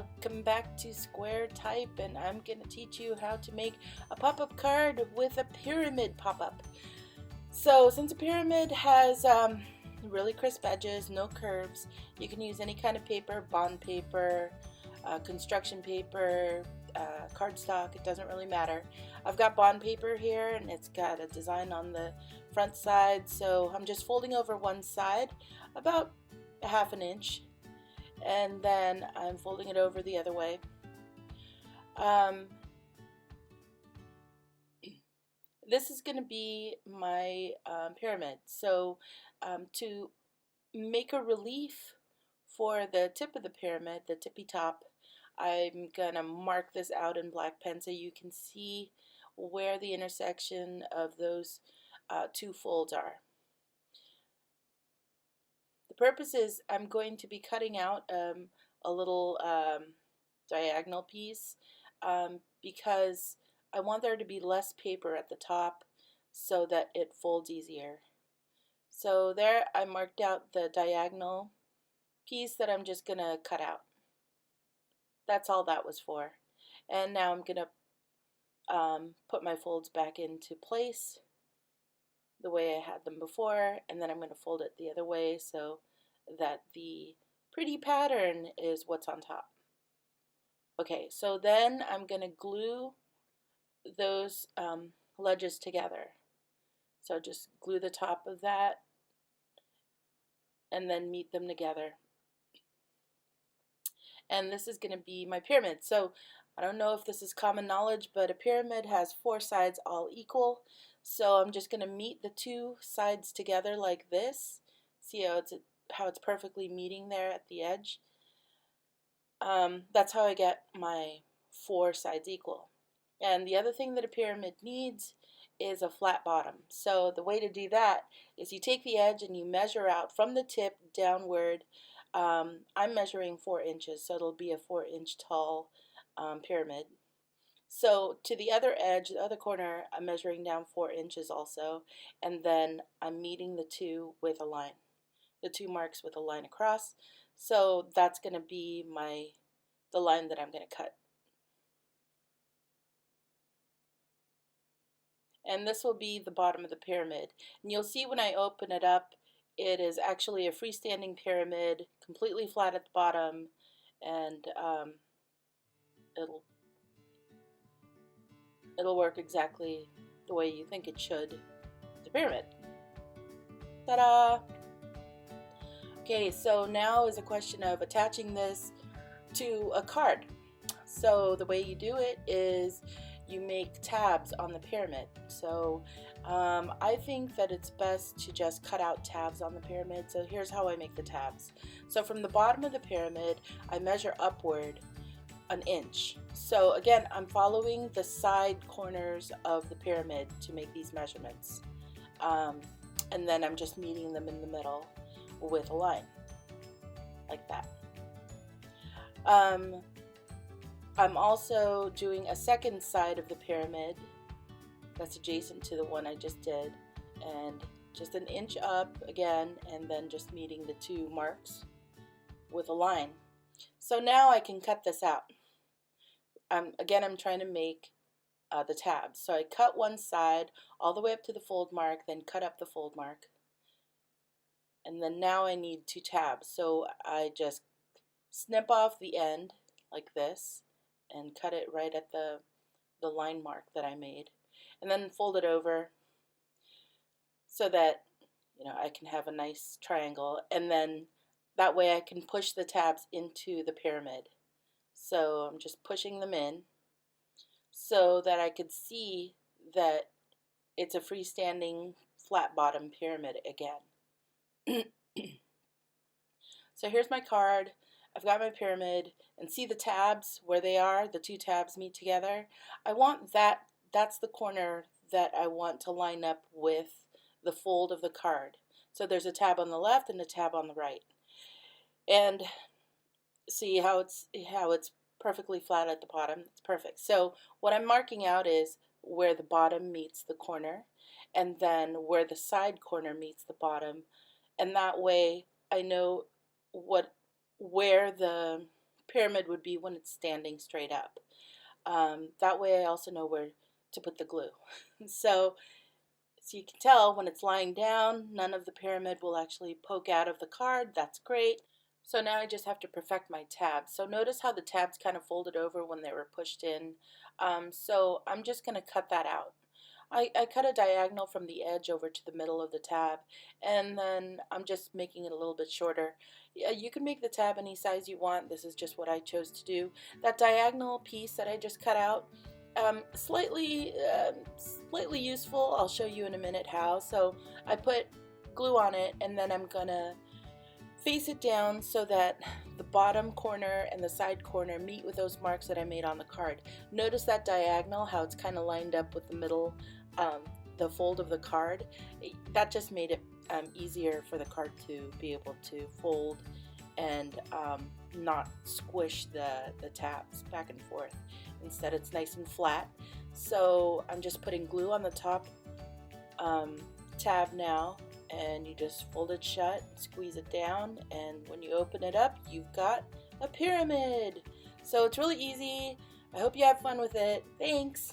welcome back to Square Type, and I'm going to teach you how to make a pop-up card with a pyramid pop-up. So since a pyramid has really crisp edges, no curves, you can use any kind of paper, bond paper, construction paper, cardstock, it doesn't really matter. I've got bond paper here and it's got a design on the front side, so I'm just folding over one side about a ½ inch, and then I'm folding it over the other way. This is going to be my pyramid. So to make a relief for the tip of the pyramid, the tippy top, I'm going to mark this out in black pen so you can see where the intersection of those two folds are. The purpose is I'm going to be cutting out a little diagonal piece because I want there to be less paper at the top so that it folds easier. So there I marked out the diagonal piece that I'm just going to cut out. That's all that was for. And now I'm going to put my folds back into place the way I had them before, and then I'm going to fold it the other way so that the pretty pattern is what's on top. Okay, so then I'm going to glue those ledges together. So just glue the top of that and then meet them together. And this is going to be my pyramid. So I don't know if this is common knowledge, but a pyramid has 4 sides all equal. So I'm just going to meet the 2 sides together like this. See how it's perfectly meeting there at the edge. That's how I get my 4 sides equal. And the other thing that a pyramid needs is a flat bottom. So the way to do that is you take the edge and you measure out from the tip downward. I'm measuring 4 inches, so it'll be a 4-inch tall pyramid. So to the other edge, the other corner, I'm measuring down 4 inches also, and then I'm meeting the 2 with a line. The 2 marks with a line across. So that's going to be the line that I'm going to cut. And this will be the bottom of the pyramid. And you'll see when I open it up, it is actually a freestanding pyramid, completely flat at the bottom, and it'll work exactly the way you think it should, the pyramid. Ta-da! Okay, so now is a question of attaching this to a card. So the way you do it is you make tabs on the pyramid. So I think that it's best to just cut out tabs on the pyramid. So here's how I make the tabs. So from the bottom of the pyramid, I measure upward 1 inch. So again, I'm following the side corners of the pyramid to make these measurements. And then I'm just meeting them in the middle with a line, like that. I'm also doing a second side of the pyramid that's adjacent to the one I just did, and just 1 inch up again, and then just meeting the 2 marks with a line. So now I can cut this out. Again, I'm trying to make the tabs. So I cut one side all the way up to the fold mark, then cut up the fold mark. And then now I need 2 tabs. So I just snip off the end like this and cut it right at the line mark that I made. And then fold it over so that I can have a nice triangle. And then that way I can push the tabs into the pyramid. So I'm just pushing them in so that I could see that it's a freestanding flat bottom pyramid again. So here's my card. I've got my pyramid, and see the tabs where they are, the 2 tabs meet together. I want that's the corner that I want to line up with the fold of the card. So there's a tab on the left and a tab on the right. And see how it's perfectly flat at the bottom. It's perfect. So what I'm marking out is where the bottom meets the corner, and then where the side corner meets the bottom. And that way I know where the pyramid would be when it's standing straight up. That way I also know where to put the glue. So you can tell when it's lying down, none of the pyramid will actually poke out of the card. That's great. So now I just have to perfect my tabs. So notice how the tabs kind of folded over when they were pushed in. So I'm just going to cut that out. I cut a diagonal from the edge over to the middle of the tab, and then I'm just making it a little bit shorter. You can make the tab any size you want. This is just what I chose to do. That diagonal piece that I just cut out, slightly useful. I'll show you in a minute how. So I put glue on it, and then I'm gonna face it down so that the bottom corner and the side corner meet with those marks that I made on the card. Notice that diagonal, how it's kind of lined up with the middle, the fold of the card. That just made it easier for the card to be able to fold and not squish the tabs back and forth. Instead, it's nice and flat. So I'm just putting glue on the top tab now, and you just fold it shut, squeeze it down, and when you open it up, you've got a pyramid. So it's really easy. I hope you have fun with it. Thanks.